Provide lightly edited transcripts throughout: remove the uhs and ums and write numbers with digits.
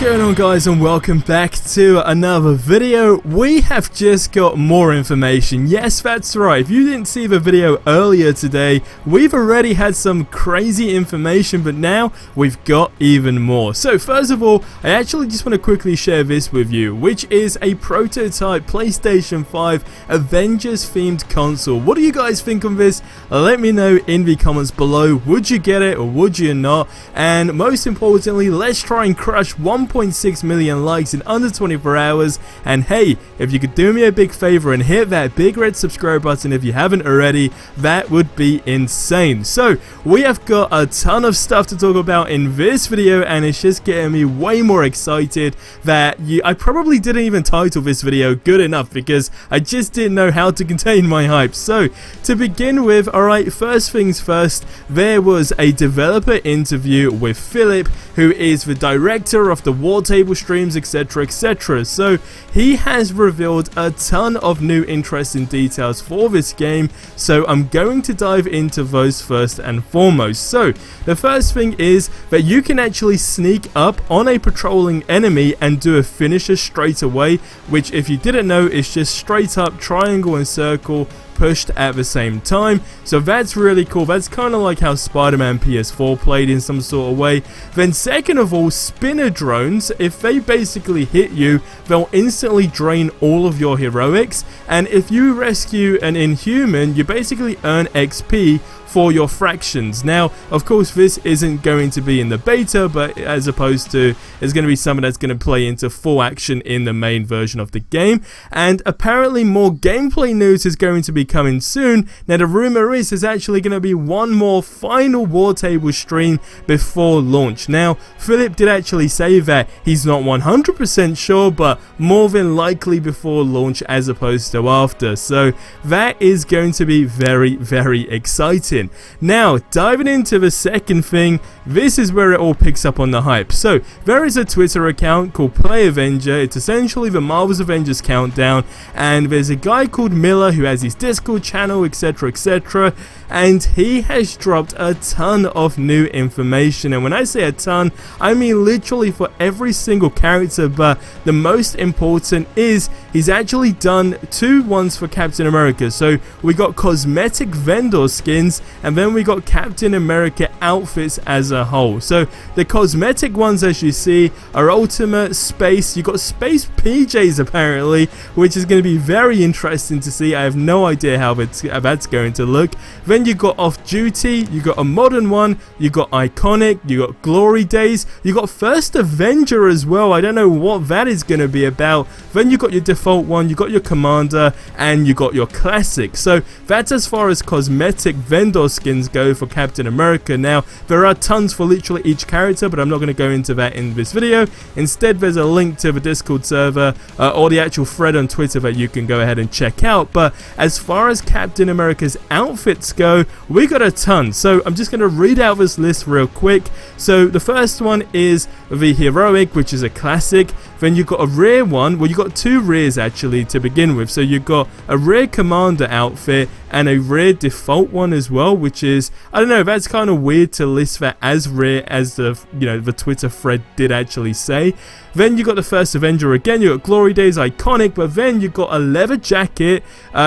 going on, guys, and welcome back to another video. We have just got more information. Yes, that's right. If you didn't see the video earlier today, we've already had some crazy information, but now we've got even more. So first of all, I actually just want to quickly share this with you, which is a prototype PlayStation 5 Avengers themed console. What do you guys think of this? Let me know in the comments below. Would you get it or would you not? And most importantly, let's try and crush 1.6 million likes in under 24 hours. And hey, if you could do me a big favor and hit that big red subscribe button if you haven't already, that would be insane. So we have got a ton of stuff to talk about in this video, and it's just getting me way more excited that I probably didn't even title this video good enough because I just didn't know how to contain my hype. So to begin with, alright, first things first, there was a developer interview with Philip, who is the director of the War Table streams, etc, etc. So he has revealed a ton of new interesting details for this game, so I'm going to dive into those first and foremost. So the first thing is that you can actually sneak up on a patrolling enemy and do a finisher straight away, which if you didn't know is just straight up triangle and circle pushed at the same time. So that's really cool. That's kind of like how Spider-Man PS4 played in some sort of way. Then second of all, spinner drones, if they basically hit you, they'll instantly drain all of your heroics, and if you rescue an inhuman, you basically earn XP for your fractions. Now, of course, this isn't going to be in the beta, but as opposed to, it's going to be something that's going to play into full action in the main version of the game. And apparently more gameplay news is going to be coming soon. Now, the rumor is there's actually going to be one more final War Table stream before launch. Now, Philip did actually say that he's not 100% sure, but more than likely before launch as opposed to after. So that is going to be very, very exciting. Now, diving into the second thing, this is where it all picks up on the hype. So there is a Twitter account called Play Avenger. It's essentially the Marvel's Avengers countdown, and there's a guy called Miller who has his Discord channel, etc, etc, and he has dropped a ton of new information. And when I say a ton, I mean literally for every single character, but the most important is he's actually done two ones for Captain America. So we got cosmetic vendor skins, and then we got Captain America outfits as a whole. So the cosmetic ones, as you see, are ultimate space. You got space PJs apparently, which is going to be very interesting to see. I have no idea how that's going to look. Then you got off duty, you got a modern one, you got iconic, you got glory days, you got first Avenger as well. I don't know what that is going to be about. Then you got your default one, you got your commander, and you got your classic. So that's as far as cosmetic vendor skins go for Captain America. Now, there are tons for literally each character, but I'm not going to go into that in this video. Instead, there's a link to the Discord server or the actual thread on Twitter that you can go ahead and check out. But as far as Captain America's outfits go, we got a ton. So I'm just going to read out this list real quick. So the first one is the heroic, which is a classic. Then you got a rare one. Well, you got two rares actually to begin with. So you got a rare commander outfit and a rare default one as well, which is, I don't know, that's kind of weird to list that as rare as the Twitter thread did actually say. Then you got the first Avenger again, you got Glory Days iconic, but then you got a leather jacket,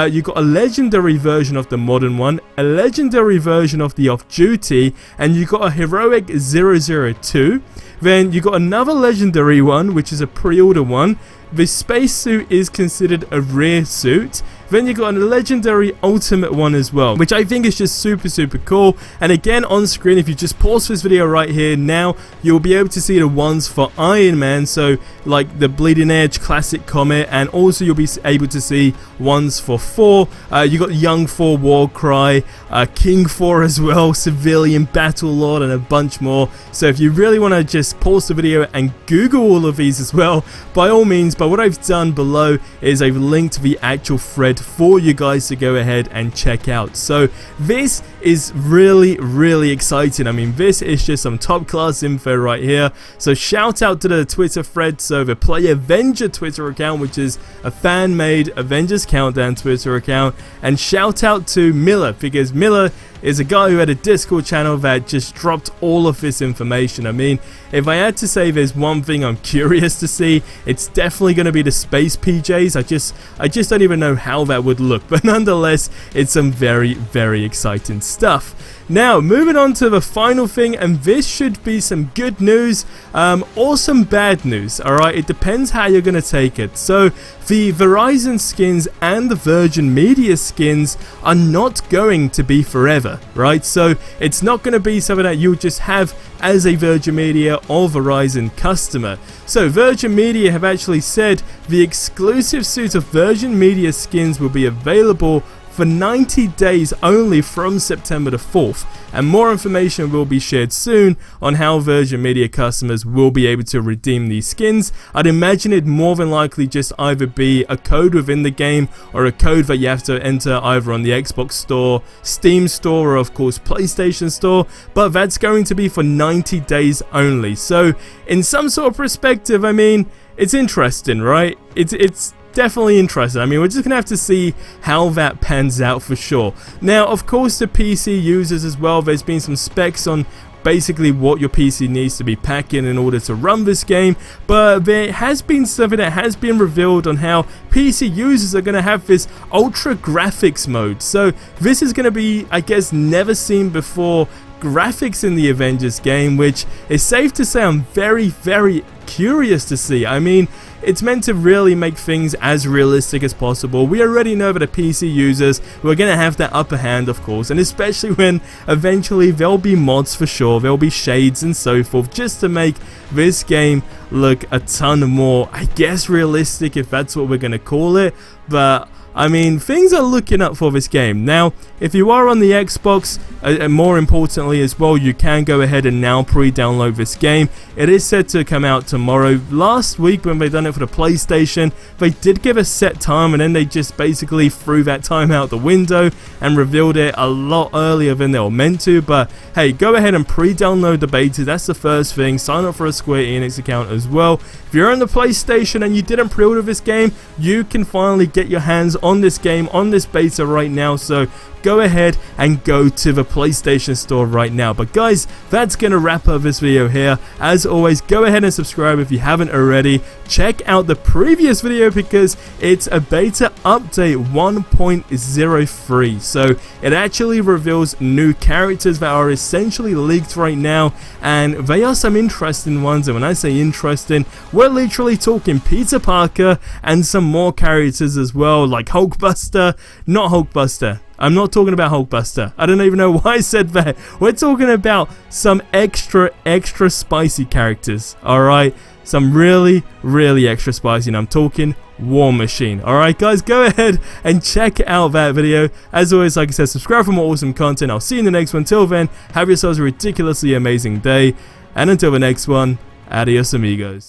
you got a legendary version of the modern one, a legendary version of the off-duty, and you got a heroic 002. Then you got another legendary one, which is a pre-order one. The spacesuit is considered a rare suit. Then you got a legendary ultimate one as well, which I think is just super, super cool. And again, on screen, if you just pause this video right here now, you'll be able to see the ones for Iron Man, so like the Bleeding Edge Classic Comet, and also you'll be able to see ones for Thor. You got Young Thor, Warcry, King Thor as well, Civilian, Battle Lord, and a bunch more. So if you really want to just pause the video and Google all of these as well, by all means. But what I've done below is I've linked the actual thread for you guys to go ahead and check out. So this is really, really exciting. I mean, this is just some top class info right here. So shout out to the Twitter thread, so the Play Avenger Twitter account, which is a fan made Avengers Countdown Twitter account, and shout out to Miller, because Miller is a guy who had a Discord channel that just dropped all of this information. I mean, if I had to say there's one thing I'm curious to see, it's definitely going to be the space PJs. I just don't even know how that would look, but nonetheless, it's some very, very exciting stuff. Now, moving on to the final thing, and this should be some good news, or some bad news, alright? It depends how you're going to take it. So, the Verizon skins and the Virgin Media skins are not going to be forever, right? So, it's not going to be something that you'll just have as a Virgin Media or Verizon customer. So, Virgin Media have actually said the exclusive suite of Virgin Media skins will be available for 90 days only from September the 4th, and more information will be shared soon on how Virgin Media customers will be able to redeem these skins. I'd imagine it more than likely just either be a code within the game or a code that you have to enter either on the Xbox Store, Steam Store, or of course PlayStation Store, but that's going to be for 90 days only. So in some sort of perspective, I mean, it's interesting, right? It's definitely interesting. I mean, we're just gonna have to see how that pans out for sure. Now, of course, the PC users as well, there's been some specs on basically what your PC needs to be packing in order to run this game, but there has been something that has been revealed on how PC users are going to have this ultra graphics mode. So this is going to be, I guess, never seen before graphics in the Avengers game, which is safe to say I'm very, very curious to see. I mean, it's meant to really make things as realistic as possible. We already know that the PC users were going to have that upper hand, of course, and especially when eventually there'll be mods for sure, there'll be shades and so forth, just to make this game look a ton more, I guess, realistic, if that's what we're going to call it. But I mean, things are looking up for this game. Now, if you are on the Xbox, and more importantly as well, you can go ahead and now pre-download this game. It is set to come out tomorrow. Last week when they done it for the PlayStation, they did give a set time, and then they just basically threw that time out the window and revealed it a lot earlier than they were meant to. But hey, go ahead and pre-download the beta. That's the first thing. Sign up for a Square Enix account as well. If you're on the PlayStation and you didn't pre-order this game, you can finally get your hands on this game, on this beta right now. So go ahead and go to the PlayStation Store right now. But guys, that's going to wrap up this video here. As always, go ahead and subscribe if you haven't already. Check out the previous video because it's a beta update 1.03. So it actually reveals new characters that are essentially leaked right now, and they are some interesting ones. And when I say interesting, we're literally talking Peter Parker and some more characters as well, like Hulkbuster. Not Hulkbuster. I'm not talking about Hulkbuster. I don't even know why I said that. We're talking about some extra spicy characters, alright? Some really, really extra spicy, and I'm talking War Machine. Alright guys, go ahead and check out that video. As always, like I said, subscribe for more awesome content. I'll see you in the next one. Till then, have yourselves a ridiculously amazing day. And until the next one, adios amigos.